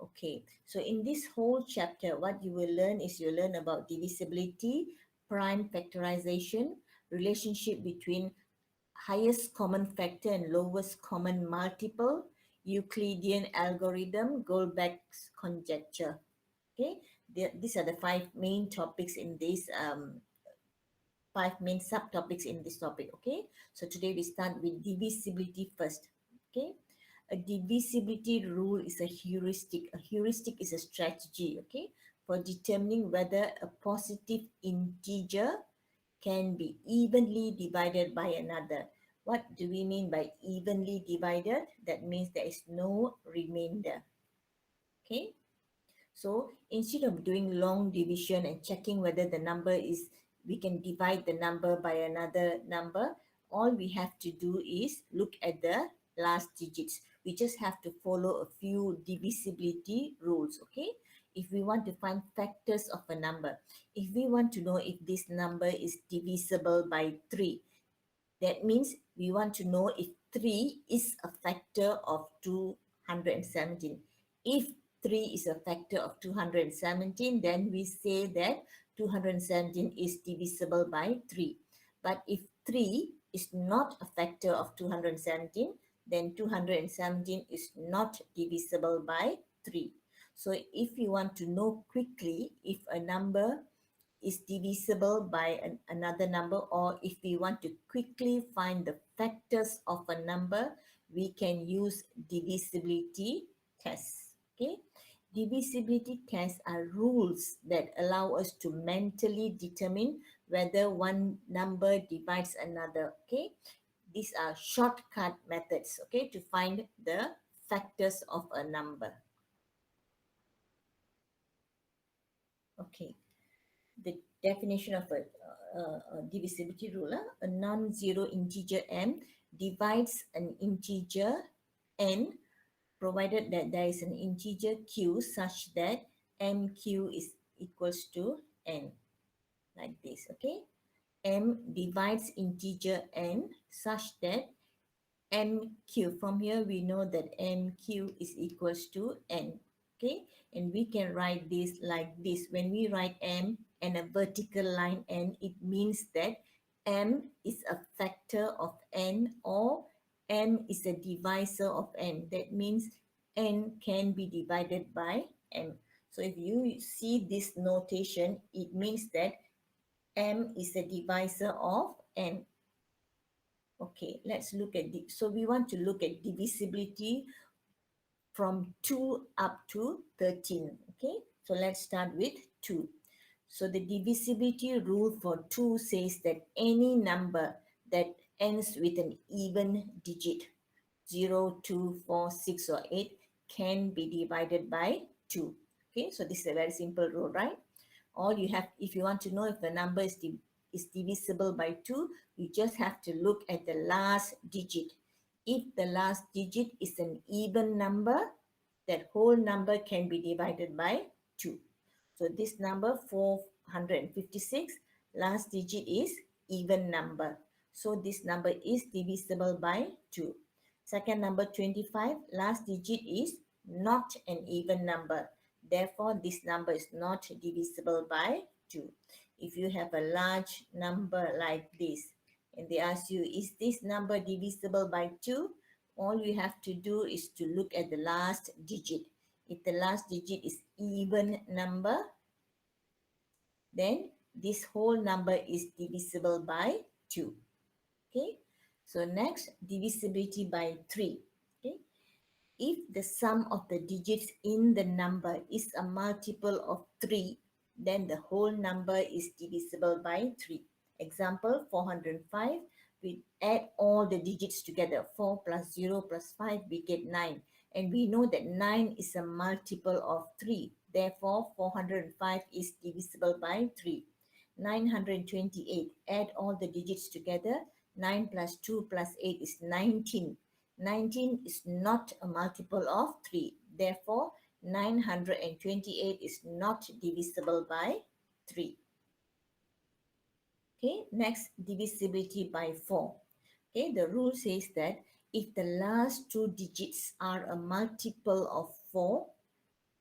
Okay, so in this whole chapter, what you will learn is you learn about divisibility, prime factorization, relationship between highest common factor and lowest common multiple, Euclidean algorithm, Goldbach's conjecture. Okay, these are the five main topics in this five main subtopics in this topic. Okay, so today we start with divisibility first. Okay, a divisibility rule is a heuristic. A heuristic is a strategy, okay, for determining whether a positive integer can be evenly divided by another. What do we mean by evenly divided? That means there is no remainder. Okay, so instead of doing long division and checking whether the number is, we can divide the number by another number, all we have to do is look at the last digits. We just have to follow a few divisibility rules, okay? If we want to find factors of a number, if we want to know if this number is divisible by 3, that means we want to know if 3 is a factor of 217. If 3 is a factor of 217, then we say that 217 is divisible by 3. But if 3 is not a factor of 217, then 217 is not divisible by 3. So if you want to know quickly if a number is divisible by another number, or if we want to quickly find the factors of a number, we can use divisibility tests. Okay, divisibility tests are rules that allow us to mentally determine whether one number divides another. Okay, these are shortcut methods, okay, to find the factors of a number. Okay, the definition of a divisibility rule, a non-zero integer m divides an integer n provided that there is an integer q such that mq is equals to n, like this. Okay, m divides integer n such that mq, from here we know that mq is equals to n. Okay, and we can write this like this. When we write m and a vertical line n, it means that m is a factor of n, or m is a divisor of n. That means n can be divided by m. So if you see this notation, it means that m is a divisor of n. Okay, let's look at the, so we want to look at divisibility from 2 up to 13. Okay, so let's start with 2. So the divisibility rule for 2 says that any number that ends with an even digit, 0, 2, 4, 6, or 8, can be divided by 2. Okay, so this is a very simple rule, right? All you have, if you want to know if a number is divisible by 2, you just have to look at the last digit. If the last digit is an even number, that whole number can be divided by 2. So this number 456, last digit is even number. So this number is divisible by 2. Second number 25, last digit is not an even number. Therefore, this number is not divisible by 2. If you have a large number like this, and they ask you, is this number divisible by 2? All you have to do is to look at the last digit. If the last digit is even number, then this whole number is divisible by 2. Okay, so next, divisibility by 3. Okay, if the sum of the digits in the number is a multiple of 3, then the whole number is divisible by 3. Example, 405, we add all the digits together. 4 plus 0 plus 5, we get 9. And we know that 9 is a multiple of 3. Therefore, 405 is divisible by 3. 928, add all the digits together. 9 plus 2 plus 8 is 19. 19 is not a multiple of 3. Therefore, 928 is not divisible by 3. Okay, next, divisibility by 4. Okay, the rule says that if the last two digits are a multiple of 4,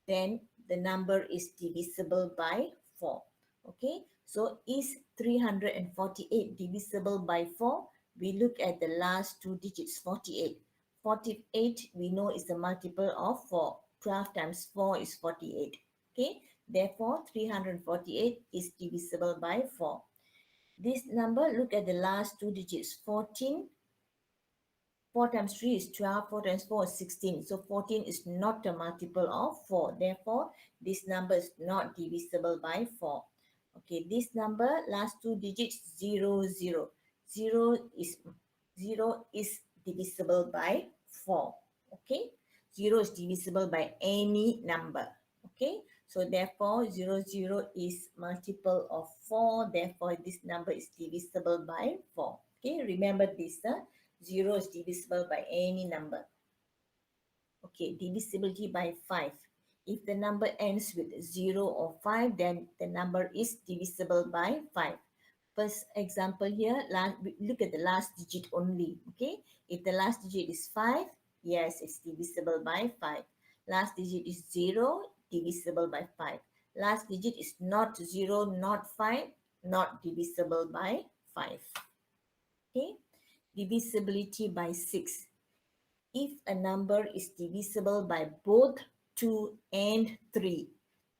then the number is divisible by 4. Okay, so is 348 divisible by 4? We look at the last two digits, 48. 48 we know is a multiple of 4. 12 times 4 is 48. Okay, therefore 348 is divisible by 4. This number, look at the last two digits, 14. 4 times 3 is 12, 4 times 4 is 16. So 14 is not a multiple of 4. Therefore, this number is not divisible by 4. Okay, this number, last two digits, 0, 0. 0 is divisible by 4. Okay, 0 is divisible by any number. Okay, so therefore 0, 0 is multiple of 4. Therefore, this number is divisible by 4. Okay, remember this. 0 is divisible by any number. Okay, divisibility by 5. If the number ends with 0 or 5, then the number is divisible by 5. First example here, look at the last digit only. Okay, if the last digit is 5, yes, it's divisible by 5. Last digit is 0, divisible by 5. Last digit is not 0, not 5, not divisible by 5. Okay, divisibility by 6. If a number is divisible by both 2 and 3,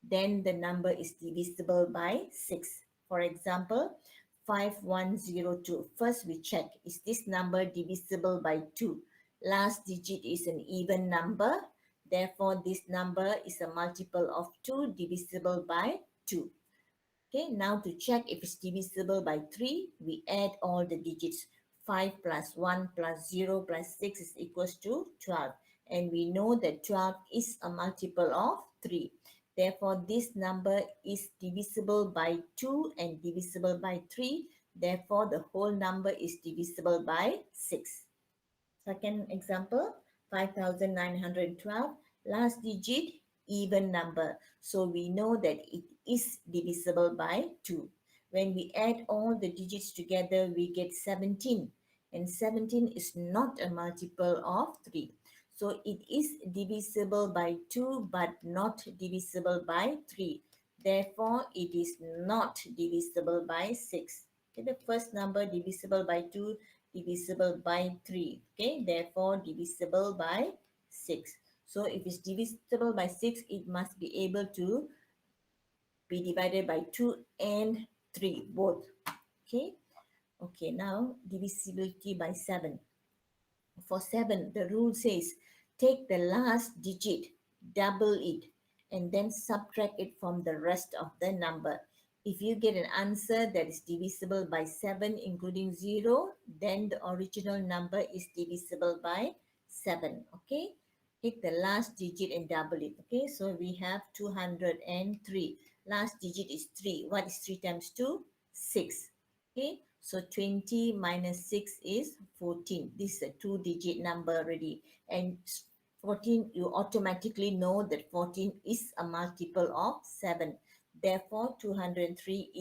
then the number is divisible by 6. For example, 5102. First we check, is this number divisible by 2? Last digit is an even number. Therefore, this number is a multiple of 2 divisible by 2. Okay, now to check if it's divisible by 3, we add all the digits. 5 plus 1 plus 0 plus 6 is equals to 12. And we know that 12 is a multiple of 3. Therefore, this number is divisible by 2 and divisible by 3. Therefore, the whole number is divisible by 6. Second example, 5,912. Last digit, even number. So we know that it is divisible by 2. When we add all the digits together, we get 17. And 17 is not a multiple of 3. So it is divisible by 2 but not divisible by 3. Therefore, it is not divisible by 6. Okay, the first number divisible by 2, divisible by 3. Okay, therefore divisible by 6. So if it's divisible by 6, it must be able to be divided by 2 and 3 both. Okay, okay, now divisibility by 7. For 7, the rule says take the last digit, double it, and then subtract it from the rest of the number. If you get an answer that is divisible by 7 including 0, then the original number is divisible by 7. Okay, take the last digit and double it. Okay, so we have 203. Last digit is 3. What is 3 times 2? 6. Okay, so 20 minus 6 is 14. This is a two-digit number already. And 14, you automatically know that 14 is a multiple of 7. Therefore, 203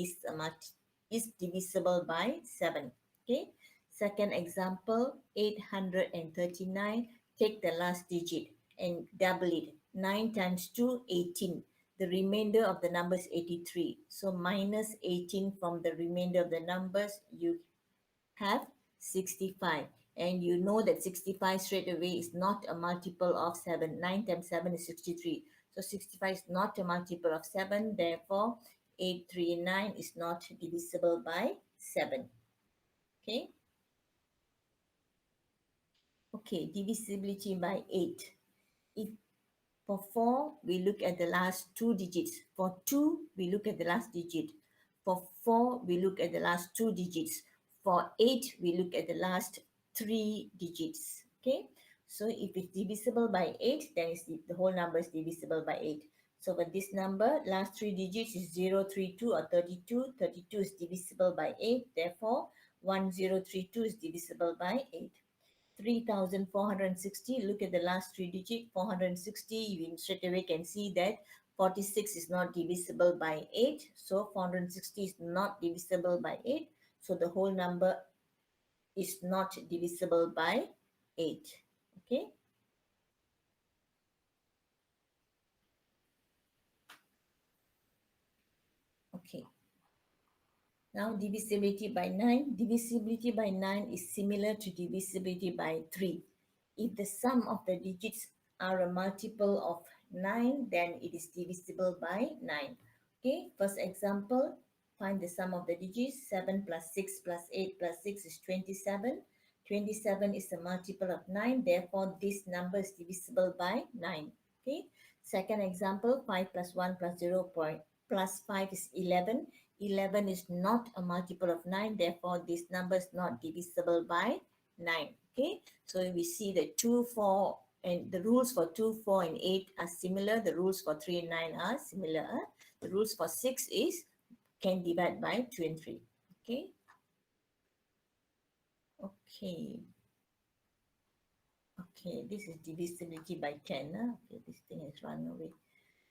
is divisible by 7. Okay. Second example, 839. Take the last digit and double it. 9 times 2, 18. The remainder of the number is 83. So minus 18 from the remainder of the numbers, you have 65. And you know that 65 straight away is not a multiple of 7. 9 times 7 is 63. So 65 is not a multiple of 7. Therefore, 839 is not divisible by 7. Okay. Okay, divisibility by 8. If For 4, we look at the last two digits. For 2, we look at the last digit. For 4, we look at the last two digits. For 8, we look at the last three digits. Okay, so if it's divisible by 8, then the whole number is divisible by 8. So for this number, last three digits is 032 or 32. 32 is divisible by 8. Therefore, 1032 is divisible by 8. 3,460. Look at the last three digits, 460. You straight away can see that 46 is not divisible by 8. So 460 is not divisible by 8. So the whole number is not divisible by 8. Okay. Okay. Now divisibility by 9. Divisibility by 9 is similar to divisibility by 3. If the sum of the digits are a multiple of 9, then it is divisible by 9. Okay, first example, find the sum of the digits. 7 plus 6 plus 8 plus 6 is 27. 27 is a multiple of 9, therefore this number is divisible by 9. Okay, second example, 5 plus 1 plus 0 plus 5 is 11. 11 is not a multiple of 9, therefore this number is not divisible by 9. Okay, so we see that 2, 4, and the rules for 2, 4, and 8 are similar. The rules for 3 and 9 are similar. The rules for 6 is can divide by 2 and 3. Okay, okay, okay, this is divisibility by 10. Okay, this thing has run away.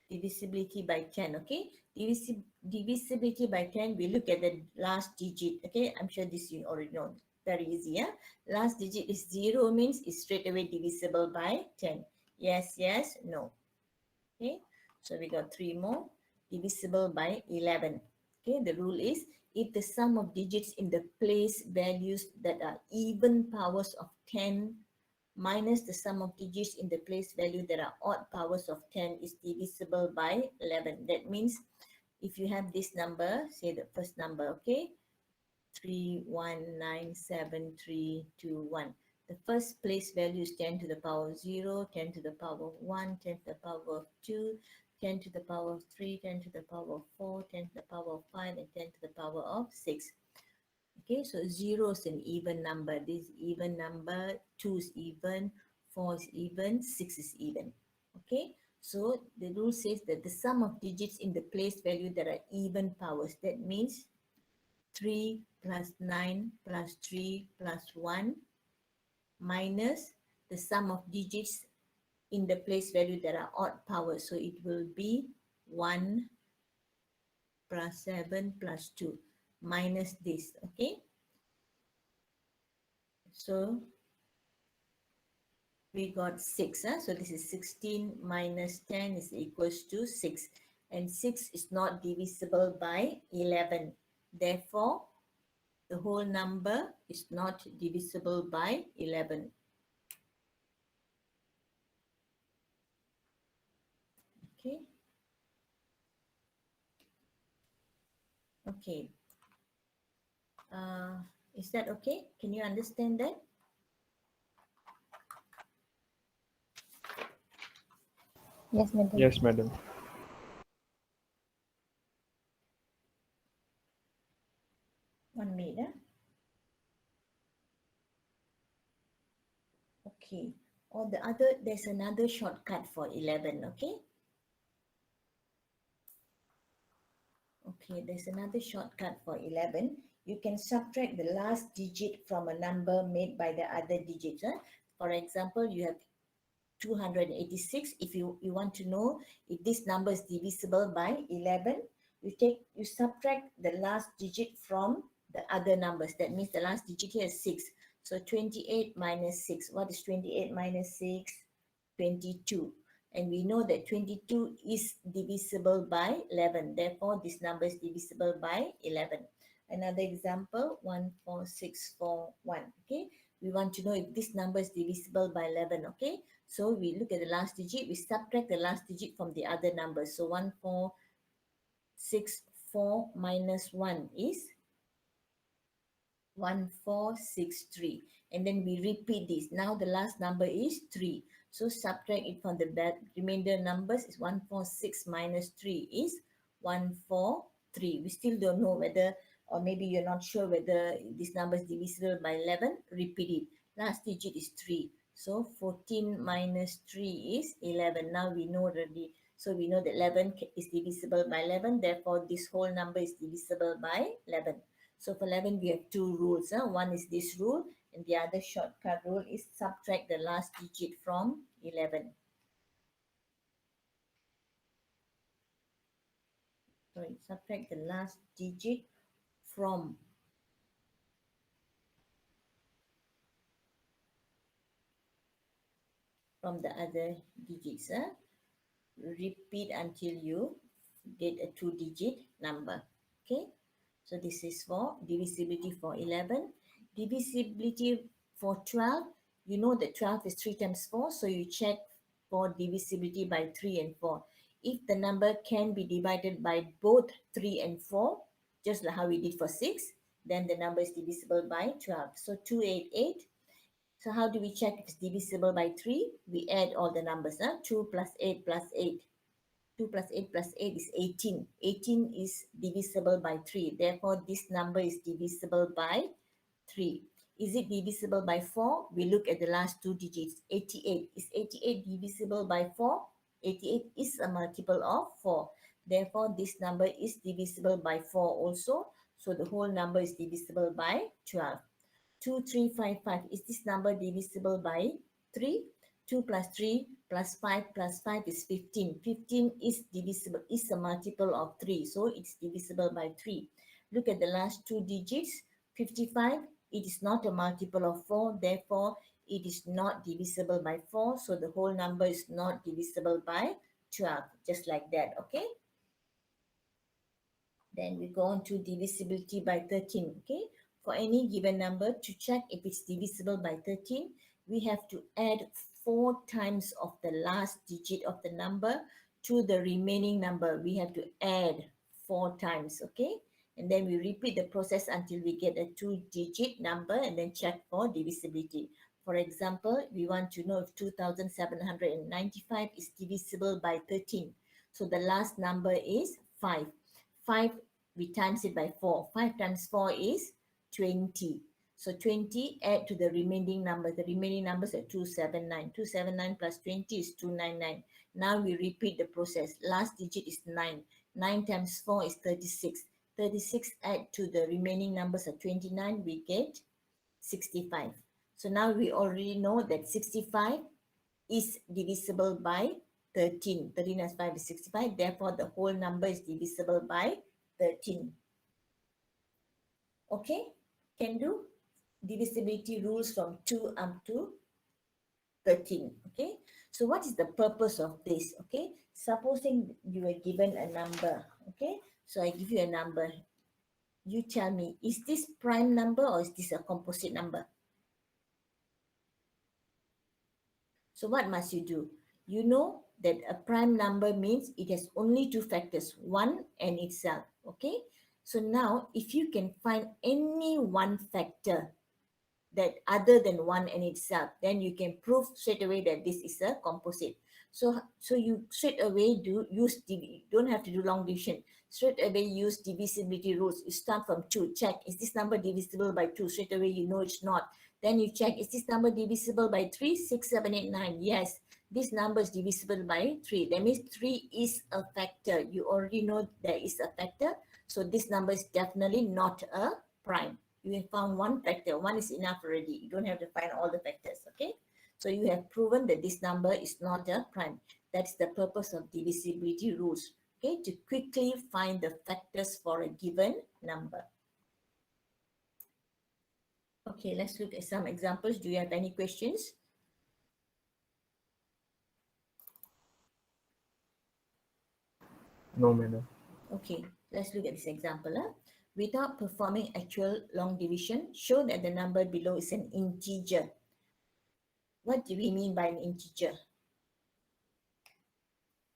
Divisibility by 10. Okay, divisibility by 10, we look at the last digit. Okay, I'm sure this you already know, very easy. Yeah, last digit is 0, means it's straight away divisible by 10. Yes, yes, no. Okay, so we got 3 more. Divisible by 11. Okay, the rule is if the sum of digits in the place values that are even powers of 10 minus the sum of digits in the place value that are odd powers of 10 is divisible by 11. That means if you have this number, say the first number, okay, 3197321. The first place value is 10 to the power of 0, 10 to the power of 1, 10 to the power of 2, 10 to the power of 3, 10 to the power of 4, 10 to the power of 5, and 10 to the power of 6. Okay, so 0 is an even number. This is even number, 2 is even, 4 is even, 6 is even. Okay, so the rule says that the sum of digits in the place value that are even powers. That means 3 plus 9 plus 3 plus 1 minus the sum of digits in the place value that are odd powers. So it will be 1 plus 7 plus 2 minus this. Okay, so we got 6. So this is 16 minus 10 is equals to 6. And 6 is not divisible by 11. Therefore, the whole number is not divisible by 11. Okay. Okay. Uh, is that okay? Can you understand that? Yes, madam. Yes, madam. One minute. Okay. Or the other, there's another shortcut for 11. Okay. Okay, there's another shortcut for 11. You can subtract the last digit from a number made by the other digits. For example, you have 286. If you want to know if this number is divisible by 11, you subtract the last digit from the other numbers. That means the last digit here is 6. So 28 minus 6. What is 28 minus 6? 22. And we know that 22 is divisible by 11. Therefore, this number is divisible by 11. Another example, 14641. Okay, we want to know if this number is divisible by 11. Okay, so we look at the last digit, we subtract the last digit from the other numbers. So 1464 minus 1 is 1463, and then we repeat this. Now the last number is 3, so subtract it from the remainder numbers. Is 146 minus 3 is 143. We still don't know whether, or maybe you're not sure whether this number is divisible by 11. Repeat it. Last digit is 3, so 14 minus 3 is 11. Now we know already, so we know that 11 is divisible by 11, therefore this whole number is divisible by 11. So for 11, we have two rules. One is this rule, and the other shortcut rule is subtract the last digit from 11. Sorry, subtract the last digit from the other digits. Repeat until you get a two-digit number. Okay, so this is for divisibility for 11. Divisibility for 12, you know that 12 is 3 times 4, so you check for divisibility by 3 and 4. If the number can be divided by both 3 and 4, just like how we did for 6, then the number is divisible by 12. So 288. So how do we check if it's divisible by 3? We add all the numbers. 2 plus 8 plus 8. 2 plus 8 plus 8 is 18. 18 is divisible by 3. Therefore, this number is divisible by 3. Is it divisible by 4? We look at the last two digits. 88. Is 88 divisible by 4? 88 is a multiple of 4. Therefore, this number is divisible by 4 also. So the whole number is divisible by 12. 2355. Is this number divisible by 3? 2 plus 3 plus 5 plus 5 is 15. 15 is divisible, is a multiple of 3. So it's divisible by 3. Look at the last two digits. 55. It is not a multiple of 4. Therefore, it is not divisible by 4. So the whole number is not divisible by 12. Just like that. Okay. Then we go on to divisibility by 13. Okay. For any given number, to check if it's divisible by 13, we have to add 4 times of the last digit of the number to the remaining number. We have to add 4 times. Okay. And then we repeat the process until we get a 2-digit number and then check for divisibility. For example, we want to know if 2795 is divisible by 13. So the last number is 5. 5, we times it by 4. 5 times 4 is 20. So 20 add to the remaining number. The remaining numbers are 279. 279 plus 20 is 299. Now we repeat the process. Last digit is 9. 9 times 4 is 36. 36 add to the remaining numbers are 29. We get 65. So now we already know that 65 is divisible by 13. 13 as 5 is 65. Therefore, the whole number is divisible by 13. Okay, can do divisibility rules from 2 up to 13. Okay, so what is the purpose of this? Okay, supposing you were given a number. Okay, so I give you a number. You tell me, is this prime number or is this a composite number? So what must you do? You know that a prime number means it has only two factors, 1 and itself. Okay, so now if you can find any one factor that other than 1 and itself, then you can prove straight away that this is a composite. So you straight away don't have to do long division. Straight away use divisibility rules. You start from 2. Check, is this number divisible by 2? Straight away you know it's not. Then you check, is this number divisible by 3? 6, 7, 8, 9. Yes, this number is divisible by 3. That means 3 is a factor. You already know there is a factor. So this number is definitely not a prime. You have found one factor. One is enough already. You don't have to find all the factors. Okay. So you have proven that this number is not a prime. That's the purpose of divisibility rules. Okay. To quickly find the factors for a given number. Okay. Let's look at some examples. Do you have any questions? No, madam. Okay. Let's look at this example. Without performing actual long division, show that the number below is an integer. What do we mean by an integer?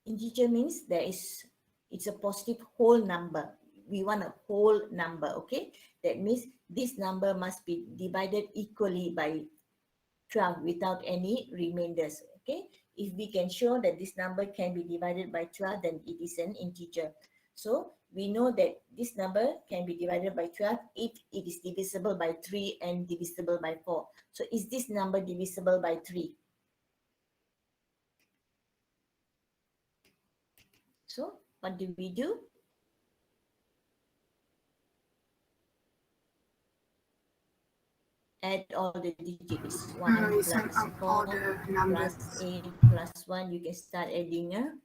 Integer means it's a positive whole number. We want a whole number. Okay, that means this number must be divided equally by 12 without any remainders. Okay, if we can show that this number can be divided by 12, then it is an integer. So we know that this number can be divided by 12 if it is divisible by 3 and divisible by 4. So is this number divisible by 3? So what do we do? Add all the digits. 1 Sum plus up all 4 the plus numbers. 8 plus 1. You can start adding.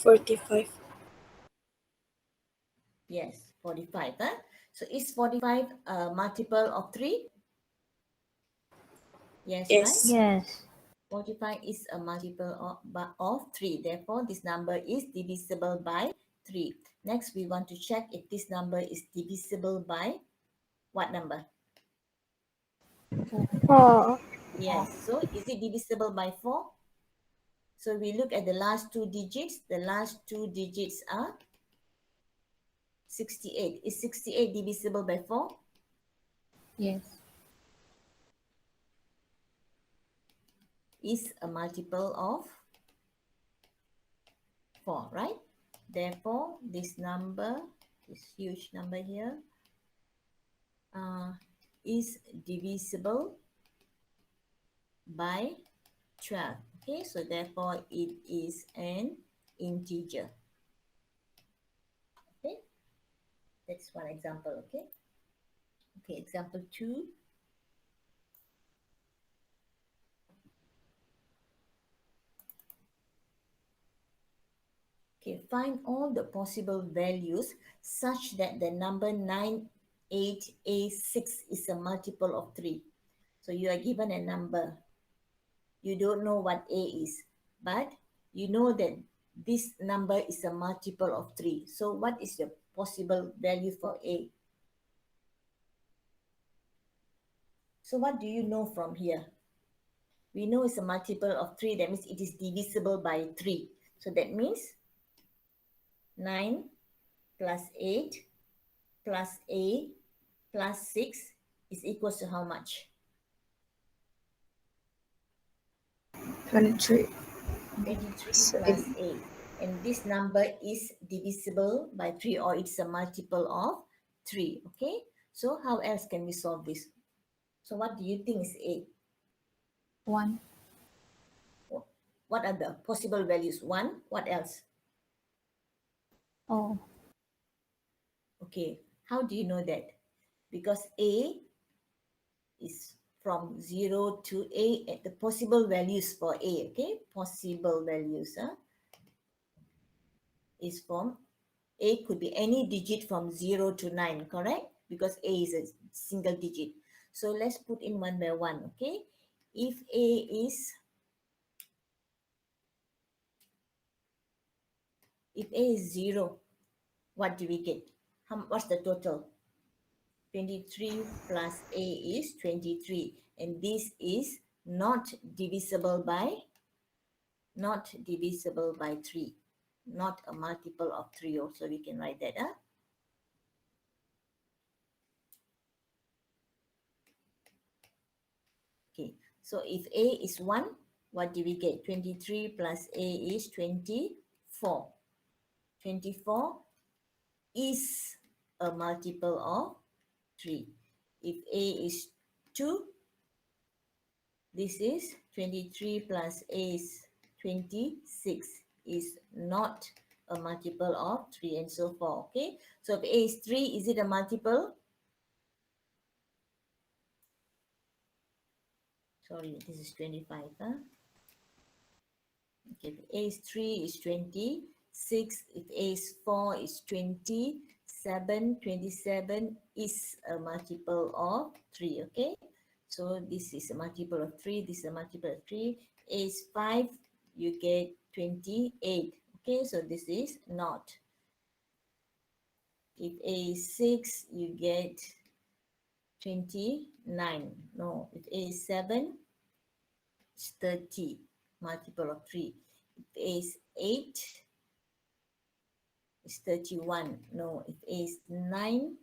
45. Yes, 45. Huh? So is 45 a multiple of 3? Yes, right? Yes. Yes. 45 is a multiple of 3. Therefore, this number is divisible by 3. Next, we want to check if this number is divisible by what number? 4. Yes. So is it divisible by 4? So we look at the last two digits. The last two digits are 68. Is 68 divisible by 4? Yes. Is a multiple of 4, right? Therefore, this number, this huge number here, is divisible by 12. Okay, so therefore it is an integer. Okay, that's one example. Okay, okay, example 2. Okay, find all the possible values such that the number 98A6 is a multiple of 3. So you are given a number. You don't know what A is, but you know that this number is a multiple of 3. So what is the possible value for A? So what do you know from here? We know it's a multiple of 3. That means it is divisible by 3. So that means 9 plus 8 plus A plus 6 is equals to how much? 23. 23 So plus A. And this number is divisible by 3, or it's a multiple of 3. Okay? So how else can we solve this? So what do you think is A? 1. What are the possible values? 1. What else? Oh. Okay. How do you know that? Because A is from 0 to A at the possible values for A. Okay? Possible values is from A could be any digit from 0 to 9, correct? Because A is a single digit. So let's put in one by one, okay? If A is, if A is 0, what do we get? What's the total? 23 plus A is 23. And this is not divisible by, not divisible by 3. Not a multiple of 3 also, we can write that. Okay, so if A is 1, what do we get? 23 plus A is 24. 24 is a multiple of 3. If A is 2, this is 23 plus A is 26, is not a multiple of 3, and so forth. Okay, so if A is 3, is it a multiple? Sorry, this is 25. Okay, if A is 3 is 26, if A is 4 is 27, 27 is a multiple of 3, okay? So this is a multiple of 3, this is a multiple of 3. A is 5, you get 28, okay? So this is not. If A is 6, you get 29. No, if A is 7, it's 30, multiple of 3. If A is 8, is 31. No, if A is 9,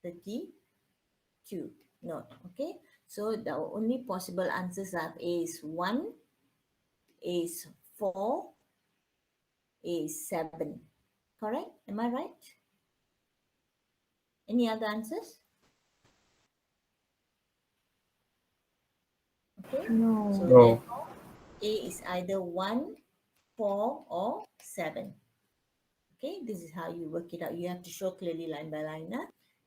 32. No, okay. So the only possible answers are A is 1, A is 4, A is 7. Correct? Am I right? Any other answers? Okay. No. So no. therefore, A is either 1, 4, or 7. Okay, this is how you work it out. You have to show clearly line by line.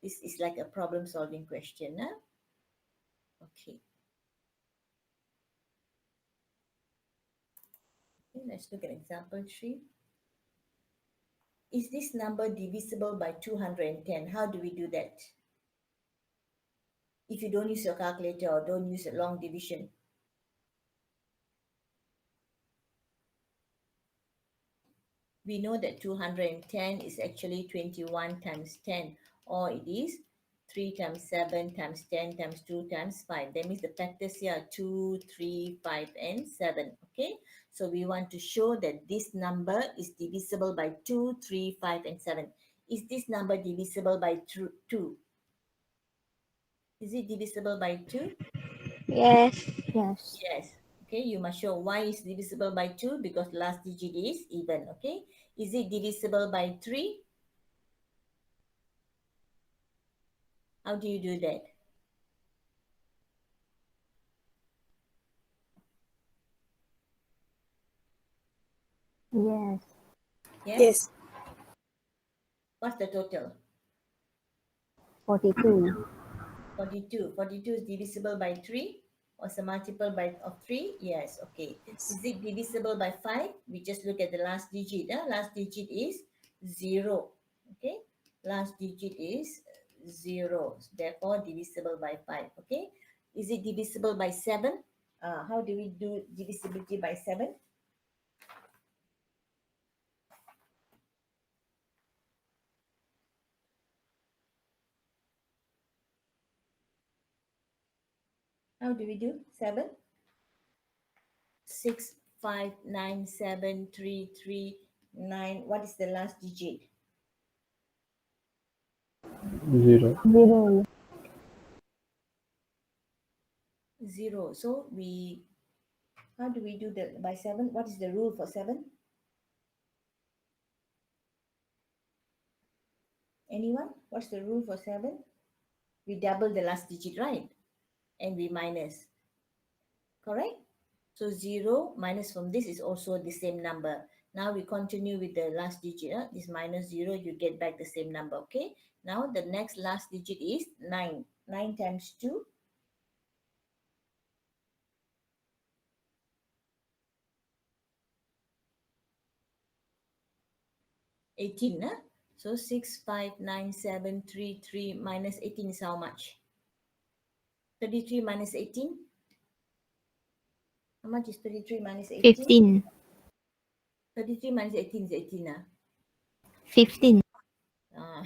This is like a problem solving question. Okay. Okay, let's look at example 3. Is this number divisible by 210? How do we do that? If you don't use your calculator or don't use a long division. We know that 210 is actually 21 times 10, or it is 3 times 7 times 10 times 2 times 5. That means the factors here are 2, 3, 5, and 7. Okay, so we want to show that this number is divisible by 2, 3, 5, and 7. Is this number divisible by 2? Is it divisible by 2? Yes. Yes. Yes. Okay, you must show why is divisible by 2, because last digit is even. Okay, is it divisible by 3? How do you do that? Yes. Yes. Yes. What's the total? 42. 42. 42 is divisible by 3. What's the multiple of 3? Yes. Okay. Yes. Is it divisible by 5? We just look at the last digit. Last digit is 0. Okay. Last digit is 0. Therefore, divisible by 5. Okay. Is it divisible by 7? How do we do divisibility by 7? How do we do 7? 6, 5, 9, 7, 3, 3, 9. What is the last digit? 0. 0. 0. So how do we do that by 7? What is the rule for 7? Anyone? What's the rule for 7? We double the last digit, right? And we minus. Correct? So 0 minus from this is also the same number. Now we continue with the last digit. This minus 0, you get back the same number. Okay? Now the next last digit is 9. 9 times 2. 18. So 6, 5, 9, 7, 3, 3 minus 18 is how much? 33 minus 18? How much is 33 minus 18? 15. 33 minus 18 is 18. 15. Ah,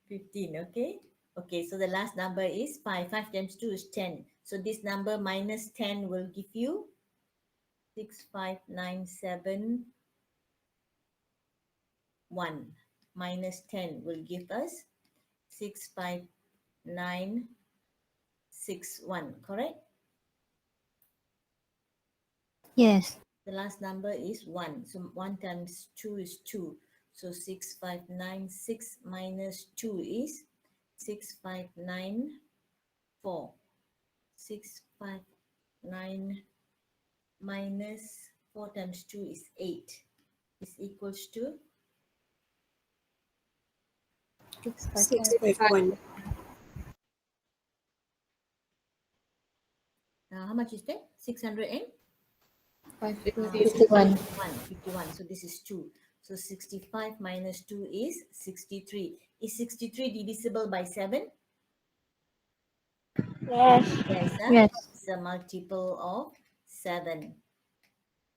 15, okay? Okay, so the last number is 5. 5 times 2 is 10. So this number minus 10 will give you 6, 5, 9, 7, 1. Minus 10 will give us 6, 5, 9, 6, 1, correct? Yes. The last number is 1. So 1 times 2 is 2. So 6, 5, 9, 6 minus 2 is 6, 5, 9, 4. 6, 5, 9 minus 4 times 2 is 8. Is equals to 655. 651. how much is that? 600 and 51. 51. So this is 2. So 65 minus 2 is 63. Is 63 divisible by 7? Yes. Yes, Yes. it's a multiple of 7.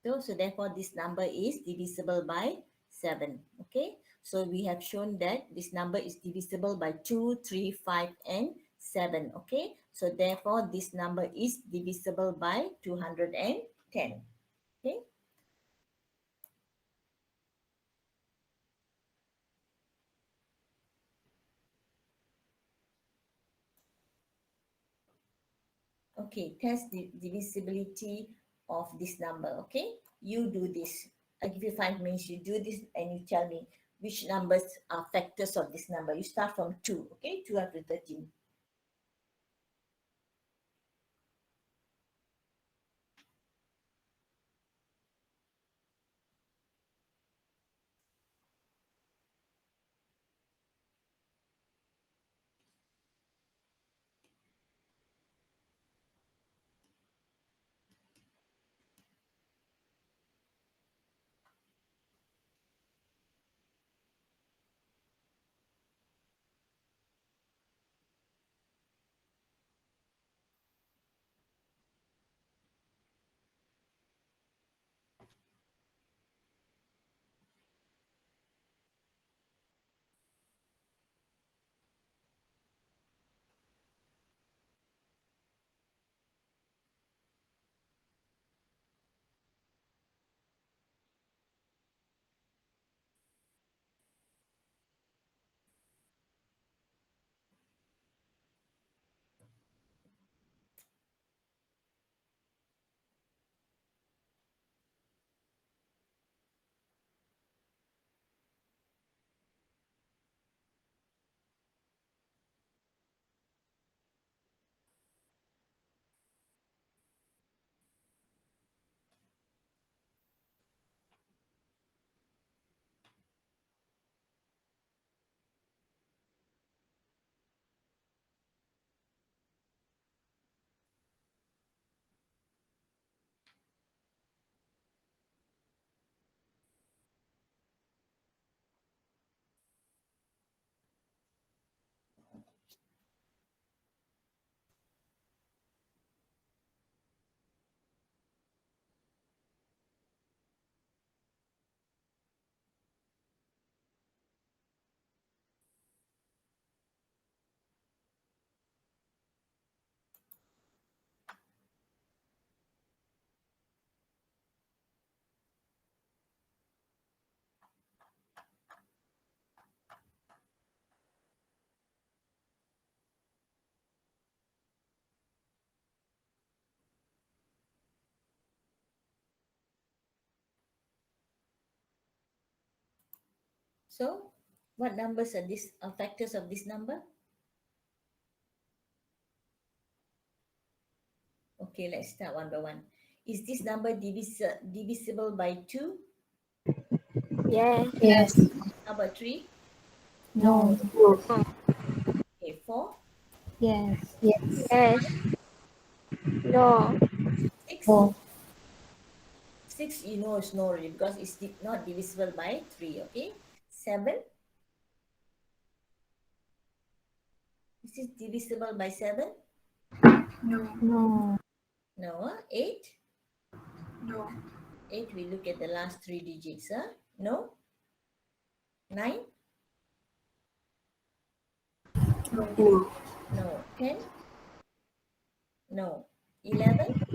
So therefore, this number is divisible by 7. Okay. So we have shown that this number is divisible by 2, 3, 5, and 7. Okay. So therefore, this number is divisible by 210. Okay. Okay. Test the divisibility of this number. Okay. You do this. I give you 5 minutes. You do this and you tell me which numbers are factors of this number. You start from 2. Okay. 213. So what numbers are these factors of this number? Okay, let's start one by one. Is this number divisible by 2? Yes. Yes. How about 3? No. No. Okay, 4? Yes. Yes. No. 6? Four. 6 you know is no already because it's not divisible by 3, okay? 7? Is this divisible by 7? No. No. 8? No. 8 we look at the last 3 digits, huh? No? 9? No. No. 10? No. 11?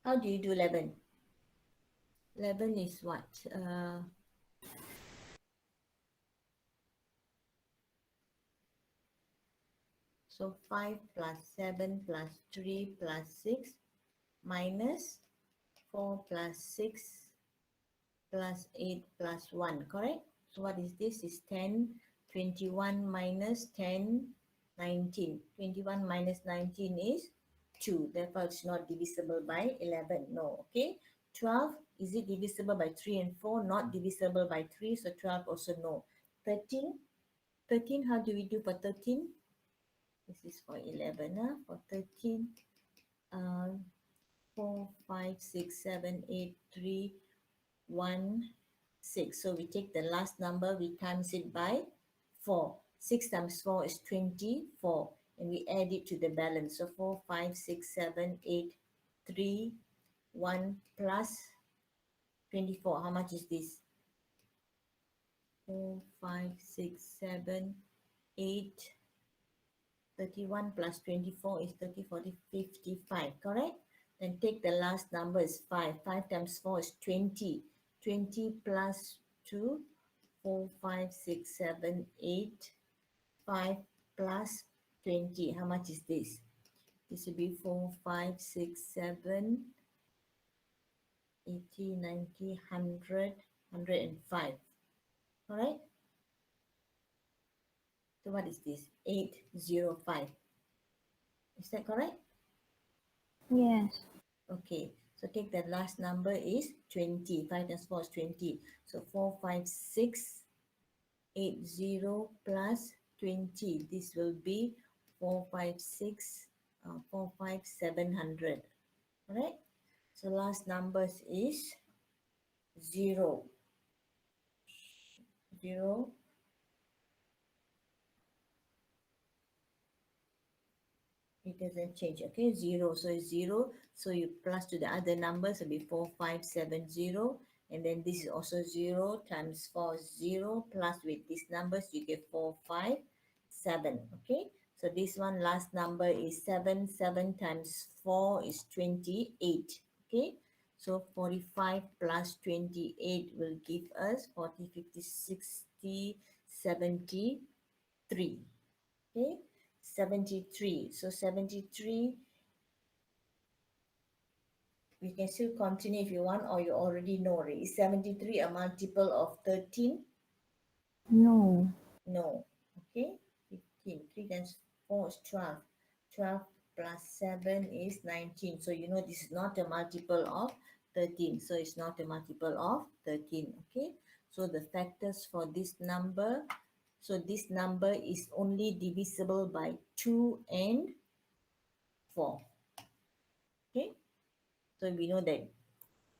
How do you do 11? 11 is what? So 5 plus 7 plus 3 plus 6 minus 4 plus 6 plus 8 plus 1, correct? So what is this? Is 10, 21 minus 10, 19. 21 minus 19 is 2. Therefore, it's not divisible by 11. No, okay? 12, is it divisible by 3 and 4? Not divisible by 3, so 12 also no. 13, 13, how do we do for 13? This is for 11. For 13, uh, 4, 5, 6, 7, 8, 3, 1, 6. So we take the last number, we times it by 4. 6 times 4 is 24. And we add it to the balance. So 4, 5, 6, 7, 8, 3, 1 plus 24. How much is this? 4, 5, 6, 7, 8, 31 plus 24 is 30, 40, 55, correct? Then take the last number is 5. 5 times 4 is 20. 20 plus 2, 4, 5, 6, 7, 8, 5 plus 20. How much is this? This will be 4, 5, 6, 7, 80, 90, 100, 105. Correct? So what is this? 805. Is that correct? Yes. Okay, so take the last number is 20. 5 times 4 is 20. So 45680 plus 20. This will be 456, 45700. Alright? So last numbers is 0. 0. It doesn't change, okay? 0, so it's 0. So you plus to the other numbers will be 4570. And then this is also 0 times 4 is 0. Plus with these numbers, you get 457, okay? So this one last number is 7. 7 times 4 is 28, okay? So 45 plus 28 will give us 40, 50, 60, 73. Okay, 73. So 73, we can still continue if you want, or you already know already. Is 73 a multiple of 13? No. No. Okay, 15. 3 times 4 is 12. 12 plus 7 is 19. So you know this is not a multiple of 13. So it's not a multiple of 13. Okay, so the factors for this number. So this number is only divisible by 2 and 4. Okay, so we know that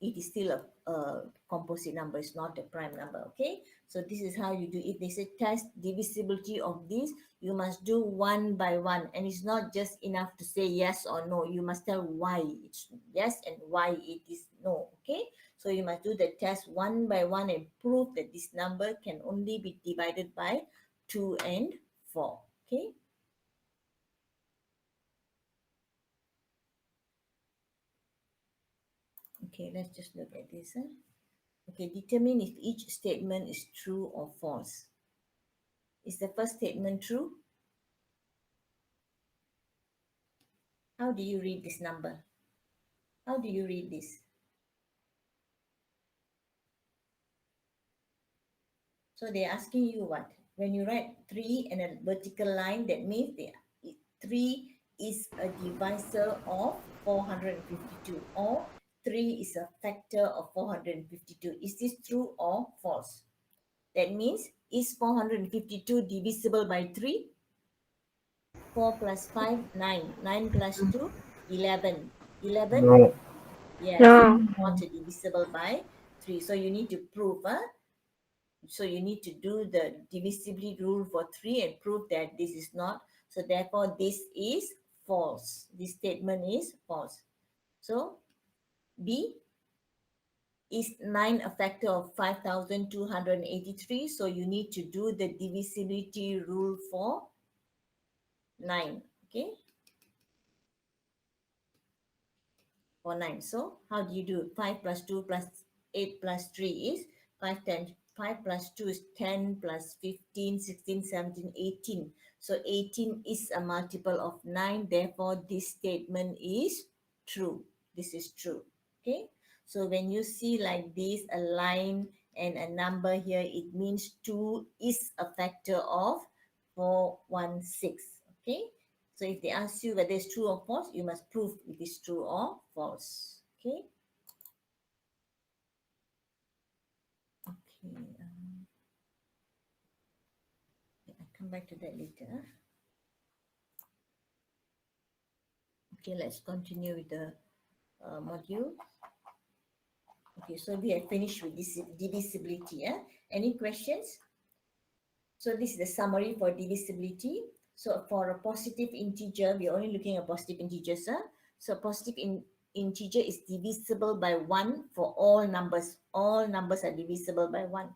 it is still a composite number, it's not a prime number. Okay, so this is how you do. If they say test divisibility of this, you must do one by one, and it's not just enough to say yes or no. You must tell why it's yes and why it is no. Okay, so you must do the test one by one and prove that this number can only be divided by 2 and 4. Okay. Okay, let's just look at this. Okay, determine if each statement is true or false. Is the first statement true? How do you read this number? How do you read this? So they're asking you what? When you write 3 and a vertical line, that means 3 is a divisor of 452, or 3 is a factor of 452. Is this true or false? That means, is 452 divisible by 3? 4 plus 5, 9. 9 plus 2, 11. 11? No. Yes, No. not divisible by 3. So you need to prove, so you need to do the divisibility rule for 3 and prove that this is not. So therefore, this is false. This statement is false. So B, is 9 a factor of 5,283? So you need to do the divisibility rule for 9. Okay, for 9. So how do you do? 5 plus 2 plus 8 plus 3 is 5, 10. 5 plus 2 is 10 plus 15, 16, 17, 18. So 18 is a multiple of 9. Therefore, this statement is true. This is true. Okay. So when you see like this, a line and a number here, it means 2 is a factor of 416. Okay. So if they ask you whether it's true or false, you must prove it is true or false. Okay. Okay. I'll come back to that later. Okay, let's continue with the module. Okay, so we have finished with this divisibility. Any questions? So this is the summary for divisibility. So for a positive integer, we're only looking at positive integers. So positive integer is divisible by 1 for all numbers. All numbers are divisible by 1.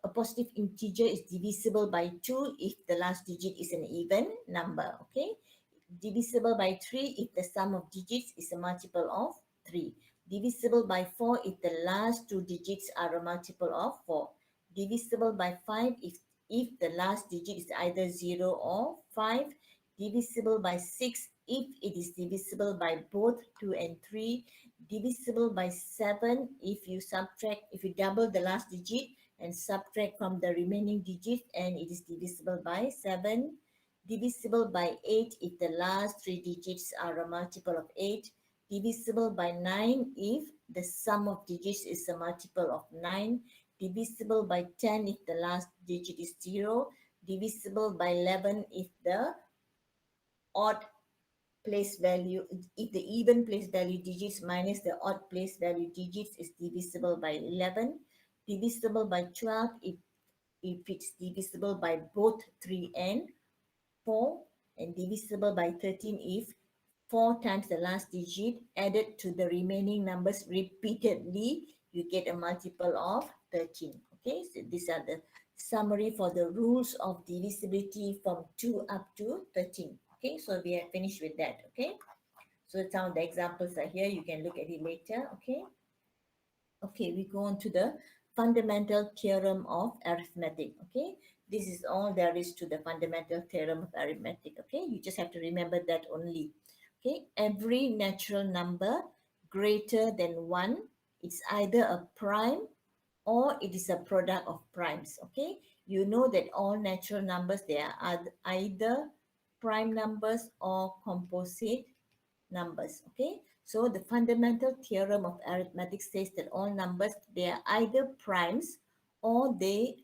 A positive integer is divisible by 2 if the last digit is an even number. Okay, divisible by 3 if the sum of digits is a multiple of 3. Divisible by 4 if the last two digits are a multiple of 4. Divisible by 5 if the last digit is either 0 or 5. Divisible by 6 if it is divisible by both 2 and 3. Divisible by 7 if you double the last digit and subtract from the remaining digit and it is divisible by 7. Divisible by 8 if the last three digits are a multiple of 8. Divisible by 9 if the sum of digits is a multiple of 9. Divisible by 10 if the last digit is 0. Divisible by 11 if the odd place value, if the even place value digits minus the odd place value digits is divisible by 11. Divisible by 12 if it's divisible by both 3 and 4, and divisible by 13 if 4 times the last digit added to the remaining numbers repeatedly, you get a multiple of 13. Okay, so these are the summary for the rules of divisibility from 2 up to 13. Okay, so we are finished with that. Okay, so some of the examples are here. You can look at it later. Okay. Okay, we go on to the fundamental theorem of arithmetic. Okay, this is all there is to the fundamental theorem of arithmetic. Okay, you just have to remember that only. Okay, every natural number greater than 1, it's either a prime or it is a product of primes. Okay, you know that all natural numbers, they are either prime numbers or composite numbers. Okay, so the fundamental theorem of arithmetic says that all numbers, they are either primes or they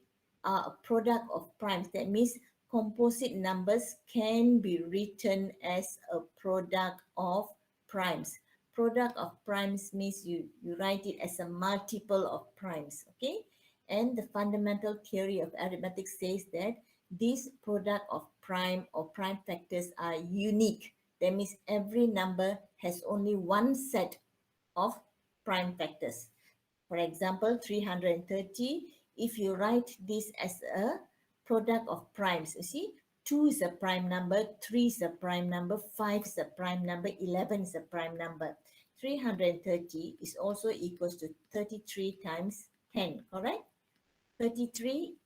are a product of primes. That means composite numbers can be written as a product of primes. Product of primes means you write it as a multiple of primes. Okay, and the fundamental theory of arithmetic says that this product of prime or prime factors are unique. That means every number has only one set of prime factors. For example, 330, if you write this as a product of primes, you see, 2 is a prime number, 3 is a prime number, 5 is a prime number, 11 is a prime number. 330 is also equals to 33 times 10, correct? 33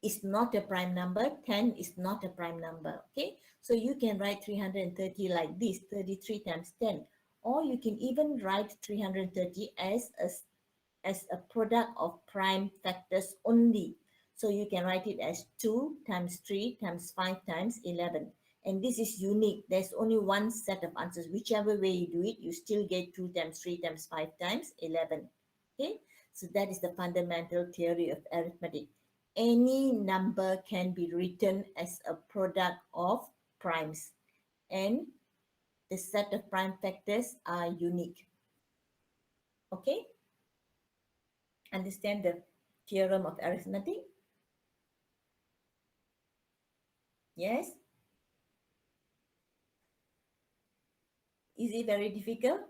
is not a prime number, 10 is not a prime number. Okay, so you can write 330 like this, 33 times 10, or you can even write 330 as a as a product of prime factors only. So you can write it as 2 times 3 times 5 times 11. And this is unique. There's only one set of answers. Whichever way you do it, you still get 2 times 3 times 5 times 11. Okay, so that is the fundamental theory of arithmetic. Any number can be written as a product of primes, and the set of prime factors are unique. Okay, understand the theorem of arithmetic? Yes? Is it very difficult?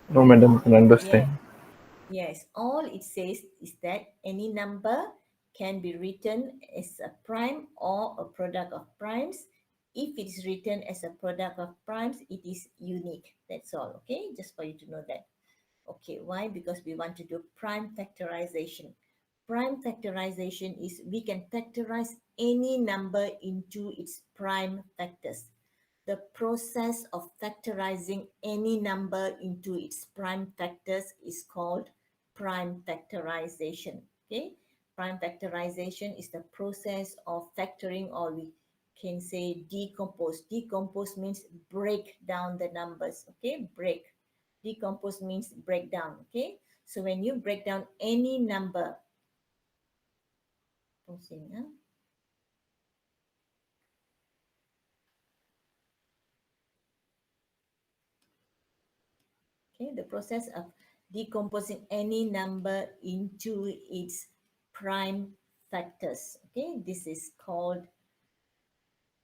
No, madam, I can Yeah. understand. Yes, all it says is that any number can be written as a prime or a product of primes. If it is written as a product of primes, it is unique. That's all, okay? Just for you to know that. Okay, why? Because we want to do prime factorization. Prime factorization is we can factorize any number into its prime factors. The process of factorizing any number into its prime factors is called prime factorization. Okay, prime factorization is the process of factoring, or we can say decompose. Decompose means break down the numbers. Okay, break. Decompose means break down. Okay, so when you break down any number, okay, the process of decomposing any number into its prime factors. Okay, this is called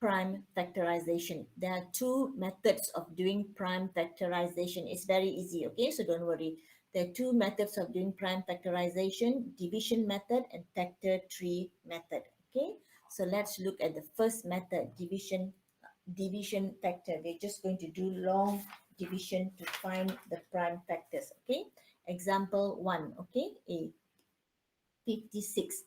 prime factorization. There are two methods of doing prime factorization. It's very easy, okay, so don't worry. There are two methods of doing prime factorization: division method and factor tree method. Okay, so let's look at the first method, division factor. We're just going to do long division to find the prime factors. Okay, example 1. Okay, a 56.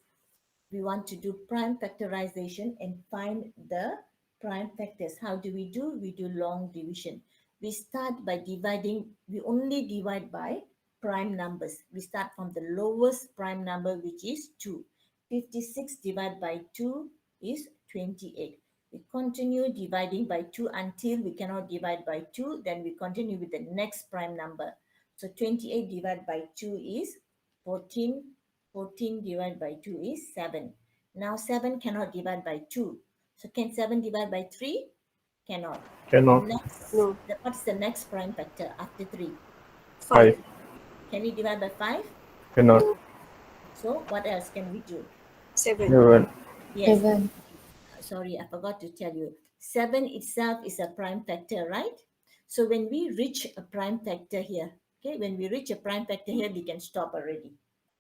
We want to do prime factorization and find the prime factors. How do? We do long division. We start by dividing. We only divide by prime numbers. We start from the lowest prime number, which is 2. 56 divided by 2 is 28. We continue dividing by 2 until we cannot divide by 2. Then we continue with the next prime number. So 28 divided by 2 is 14. 14 divided by 2 is 7. Now 7 cannot divide by 2. So can 7 divide by 3? Cannot. Cannot. No. What's the next prime factor after 3? 5. 5. Can we divide by 5? Cannot. No. So what else can we do? 7. 7. Yes, 7. sorry, I forgot to tell you. 7 itself is a prime factor, right? So when we reach a prime factor here, okay, when we reach a prime factor here, we can stop already.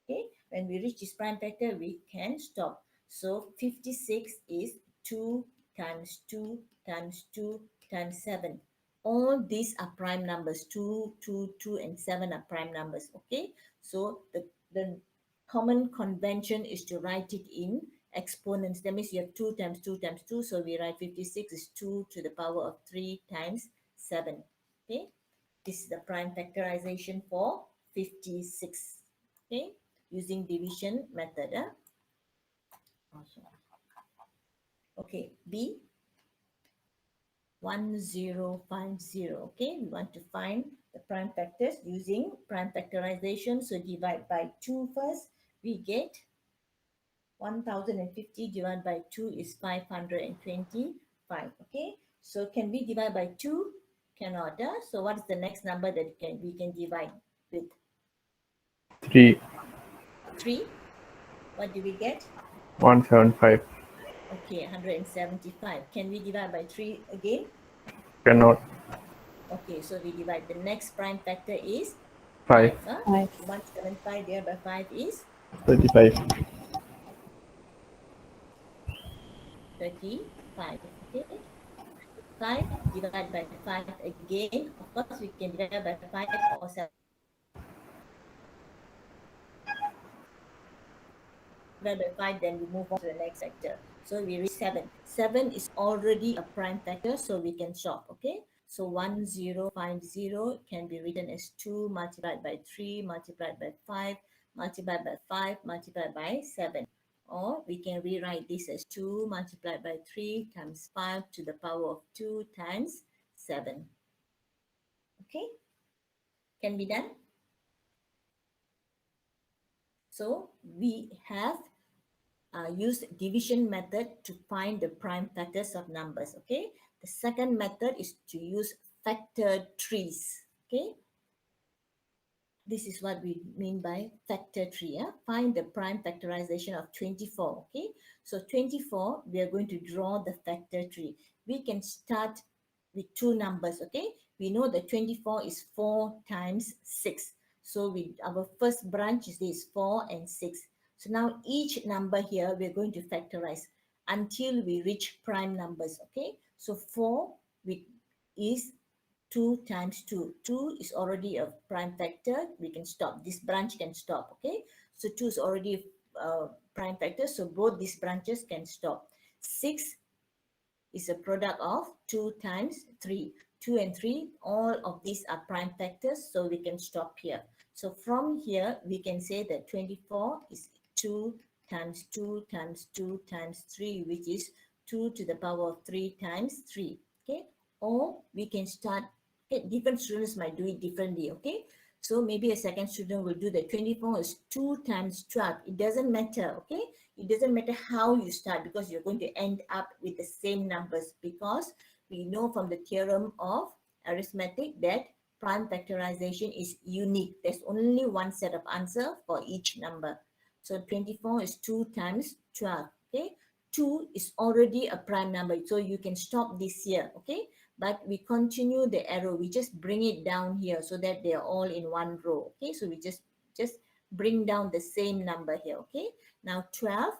Okay, when we reach this prime factor, we can stop. So 56 is 2 times 2 times 2 times 7. All these are prime numbers. 2, 2, 2, and 7 are prime numbers. Okay, so the common convention is to write it in exponents. That means you have 2 times 2 times 2. So we write 56 is 2 to the power of 3 times 7. Okay, this is the prime factorization for 56. Okay, using division method. Okay, B 1050. Okay, we want to find the prime factors using prime factorization. So divide by 2 first. We get 1050 divided by 2 is 525. Okay, so can we divide by 2? Cannot. So what is the next number that we can divide with? 3. 3. What do we get? 175. Okay, 175. Can we divide by 3 again? Cannot. Okay, so we divide. The next prime factor is 5. 5. 5. 175 divided by 5 is 35. 35. Okay, 5 divided by 5 again. Of course, we can divide by 5 or 7 divided by 5, then we move on to the next factor. So we reach 7. 7 is already a prime factor, so we can shop. Okay, So 1050 can be written as 2 multiplied by 3 multiplied by 5 multiplied by 5 multiplied by 7. Or we can rewrite this as 2 multiplied by 3 times 5 to the power of 2 times 7. Okay, can be done. So we have used division method to find the prime factors of numbers. Okay, the second method is to use factor trees. Okay, this is what we mean by factor tree. Find the prime factorization of 24. Okay, so 24, we are going to draw the factor tree. We can start with two numbers. Okay, we know that 24 is 4 times 6. So our first branch is this 4 and 6. So now each number here we're going to factorize until we reach prime numbers. Okay, so 4 is 2 times 2. 2 is already a prime factor. We can stop. This branch can stop. Okay, so 2 is already a prime factor. So both these branches can stop. 6 is a product of 2 times 3. 2 and 3, all of these are prime factors, so we can stop here. So from here, we can say that 24 is 2 times 2 times 2 times 3, which is 2 to the power of 3 times 3. Okay, or we can start, okay, different students might do it differently. Okay, so maybe a second student will do that 24 is 2 times 12. It doesn't matter. Okay, it doesn't matter how you start, because you're going to end up with the same numbers, because we know from the theorem of arithmetic that prime factorization is unique. There's only one set of answer for each number. So 24 is 2 times 12. Okay, 2 is already a prime number, so you can stop this here. Okay, but we continue the arrow. We just bring it down here so that they are all in one row. Okay, so we just bring down the same number here. Okay, now 12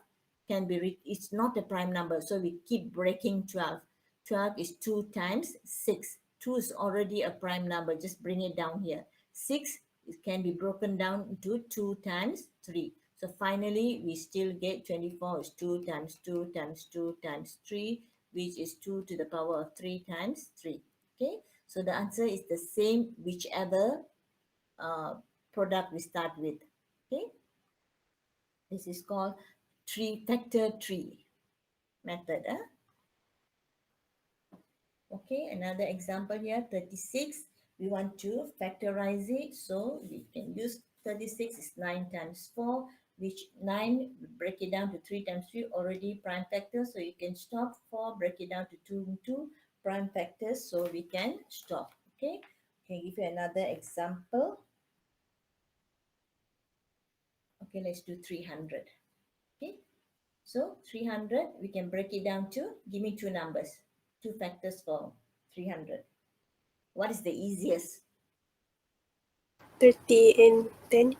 can be, it's not a prime number, so we keep breaking 12. 12 is 2 times 6. 2 is already a prime number, just bring it down here. 6, it can be broken down into 2 times 3. So finally, we still get 24 is 2 times 2 times 2 times 3, which is 2 to the power of 3 times 3. Okay, so the answer is the same whichever uh, product we start with. Okay, this is called factor tree method. Okay, another example here, 36. We want to factorize it, so we can use 36 is 9 times 4, which 9, break it down to 3 times 3, already prime factors, so you can stop. 4, break it down to 2 and 2, prime factors, so we can stop. Okay, can give you another example. Okay, let's do 300. Okay, so 300, we can break it down to, give me two numbers, two factors for 300. What is the easiest? 30 and 10.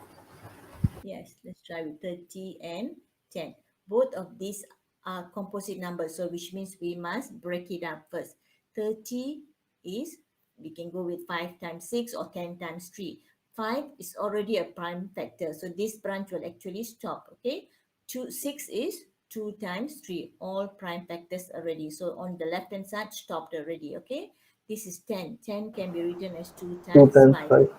Yes, let's try with 30 and 10. Both of these are composite numbers, so which means we must break it up first. 30 is, we can go with 5 times 6 or 10 times 3. 5 is already a prime factor, so this branch will actually stop. Okay, 6 is 2 times 3, all prime factors already. So on the left hand side, stopped already. Okay, this is 10. 10 can be written as 2 2 times times 5. 5.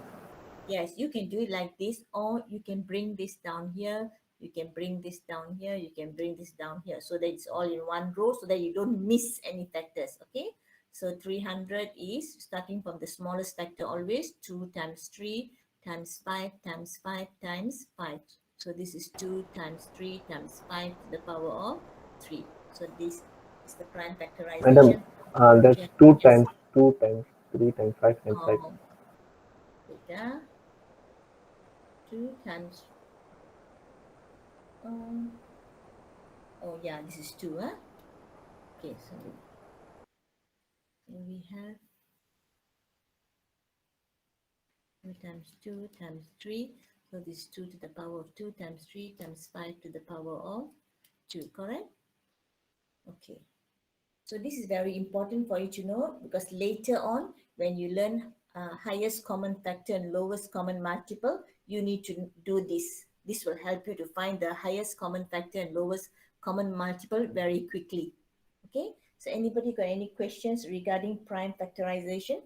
Yes, you can do it like this, or you can bring this down here. You can bring this down here. You can bring this down here, so that it's all in one row, so that you don't miss any factors. Okay, so 300 is starting from the smallest factor always. 2 times 3 times 5 times 5 times 5. So this is 2 times 3 times 5 to the power of 3. So this is the prime Madam, factorization. that's Yeah, 2 yes. times 2 times 3 times 5 times 5. Oh, wait, 2 times Um, oh yeah, this is 2, huh? Okay, so we have 2 times 2 times 3. So this is 2 to the power of 2 times 3 times 5 to the power of 2, correct? Okay. So this is very important for you to know, because later on, when you learn highest common factor and lowest common multiple, you need to do this. This will help you to find the highest common factor and lowest common multiple very quickly. Okay, So anybody got any questions regarding prime factorization?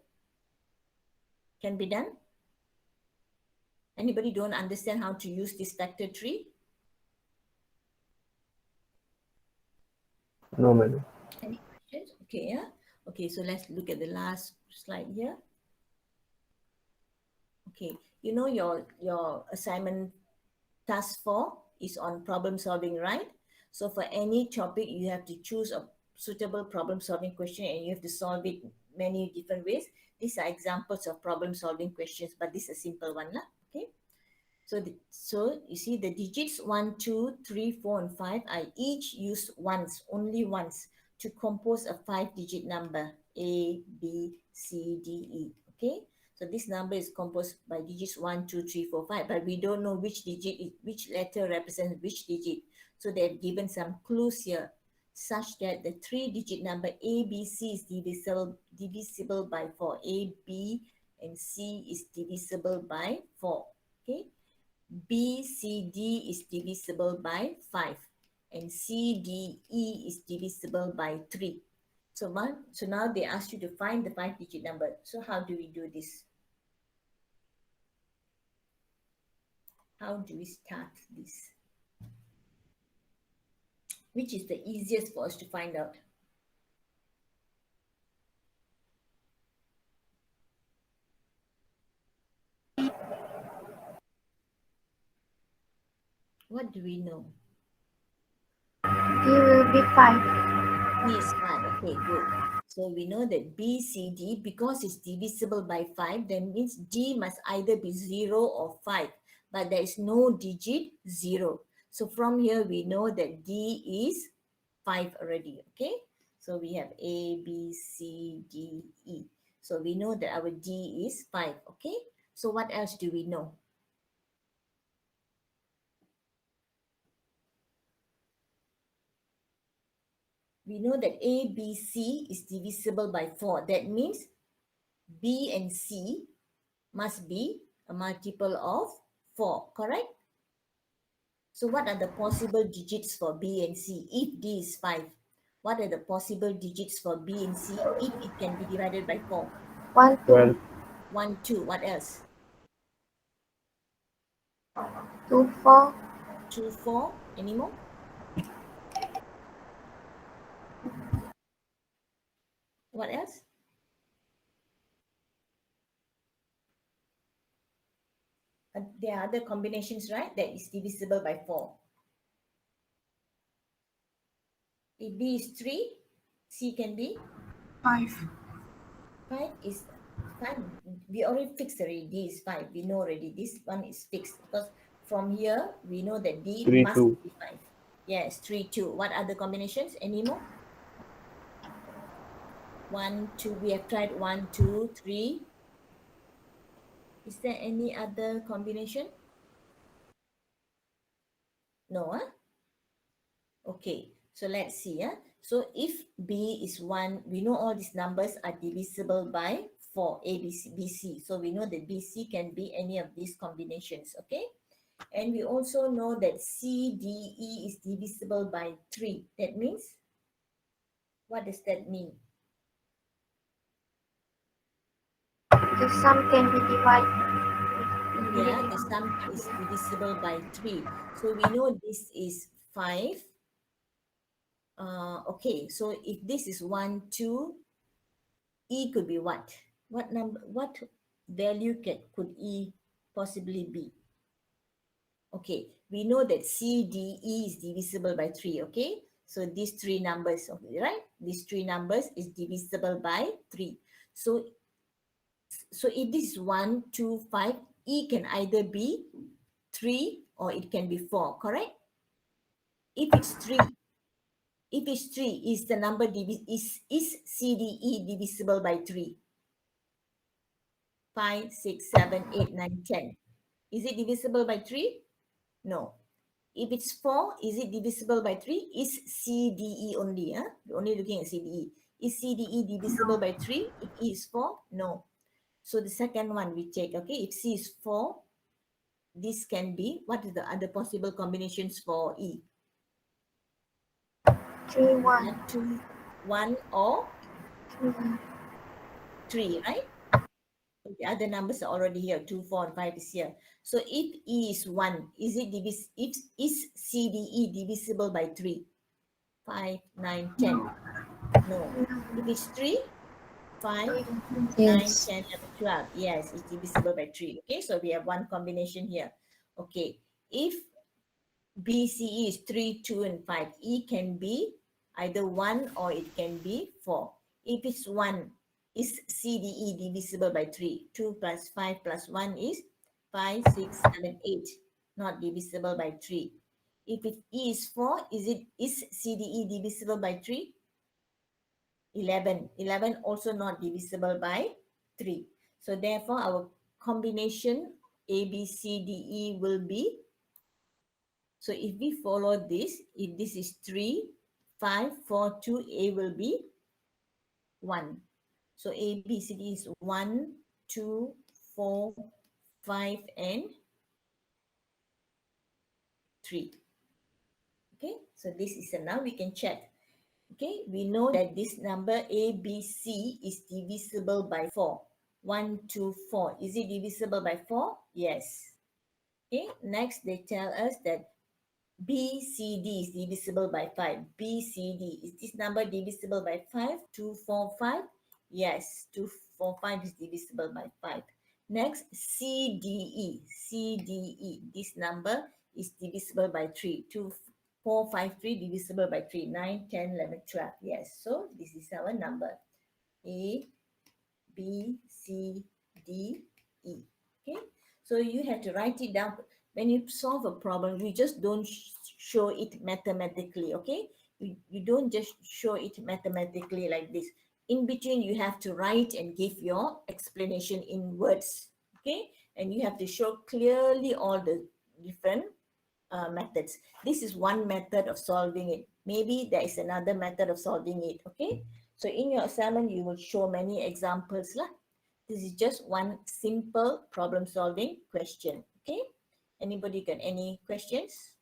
Can be done? Anybody don't understand how to use this factor tree? No, madam. Any questions? Okay, yeah. Okay, so let's look at the last slide here. Okay, you know your assignment task 4 is on problem solving, right? So for any topic, you have to choose a suitable problem solving question and you have to solve it many different ways. These are examples of problem solving questions, but this is a simple one, lah. Okay. So you see the digits 1, 2, 3, 4, and 5 are each used once, only once, to compose a 5-digit number A, B, C, D, E. Okay, so this number is composed by digits 1, 2, 3, 4, 5, but we don't know which digit, which letter represents which digit. So they've given some clues here, such that the 3-digit number A, B, C is divisible by 4. A, B, and C is divisible by 4. Okay. B, C, D is divisible by 5 and C, D, E is divisible by 3. So now they ask you to find the 5-digit number. So how do we do this? How do we start this? Which is the easiest for us to find out? What do we know? D will be 5. D is 5. Okay, good. So we know that B, C, D, because it's divisible by 5, that means D must either be 0 or 5. But there is no digit 0. So from here, we know that D is 5 already, okay? So we have A, B, C, D, E. So we know that our D is 5, okay? So what else do we know? We know that A, B, C is divisible by 4. That means B and C must be a multiple of 4, correct? So what are the possible digits for B and C if D is 5? What are the possible digits for B and C if it can be divided by 4? 1, 12. 2, 1, 2. What else? 2, 4, 2, 4. Any more? What else? There are other combinations, right? That is divisible by 4. If B is 3, C can be 5. 5 is 5. We already fixed already. D is 5. We know already. This one is fixed because from here we know that D 3, must 2. be 5. Yes, 3, 2. What other combinations? Any more? 1, 2. We have tried 1, 2, 3. Is there any other combination? No, huh? Okay, so let's see. So if B is 1, we know all these numbers are divisible by 4, A, B, C, B, C. So we know that B, C can be any of these combinations, okay? And we also know that C, D, E is divisible by 3. That means, what does that mean? the sum can be divided. Yeah, the sum is divisible by 3. So we know this is 5. Okay, so if this is 1, 2, E could be what? What number, what value could E possibly be? Okay, we know that C, D, E is divisible by 3, okay? So these 3 numbers, okay, right? These 3 numbers is divisible by 3. So if this is 1, 2, 5, E can either be 3 or it can be 4, correct? If it's 3, is the number is CDE divisible by 3? 5, 6, 7, 8, 9, 10. Is it divisible by 3? No. If it's 4, is it divisible by 3? Is CDE only? We're only looking at CDE. Is CDE divisible by 3? If E is 4? No. So the second one we take, okay? If C is 4, this can be, what is the other possible combinations for E? 3, 1. 1, 2, 1 or 3, right? The other numbers are already here. 2, 4, and 5 is here. So if E is 1, is CDE divisible by 3? 5, 9, 10. No. If it's 3, 5, 9, Yes. 10, 11, 12. Yes, it's divisible by 3. Okay, so we have one combination here. Okay, if BCE is 3, 2, and 5, E can be either 1 or it can be 4. If it's 1, is CDE divisible by 3? 2 plus 5 plus 1 is 5, 6, 7, 8. Not divisible by 3. If it E is 4, is CDE divisible by 3? 11. 11 also not divisible by 3. So therefore, our combination A, B, C, D, E will be, so if we follow this, if this is 3, 5, 4, 2, A will be 1. So A, B, C, D is 1, 2, 4, 5, and 3. Okay, so this is a, now we can check. Okay, we know that this number A, B, C is divisible by 4. 1, 2, 4. Is it divisible by 4? Yes. Okay, next they tell us that BCD is divisible by 5. BCD, is this number divisible by 5? 2, 4, 5? Yes, 2, 4, 5 is divisible by 5. Next, CDE. CDE, this number is divisible by 3. 2, 4, 5, 3 divisible by 3. 9, 10, 11, 12. Yes, so this is our number. A, B, C, D, E. Okay, so you have to write it down. When you solve a problem, you just don't show it mathematically. Okay, you don't just show it mathematically like this. In between, you have to write and give your explanation in words. Okay, and you have to show clearly all the different methods. This is one method of solving it. Maybe there is another method of solving it. Okay, so in your assignment, you will show many examples lah. This is just one simple problem solving question. Okay, anybody got any questions?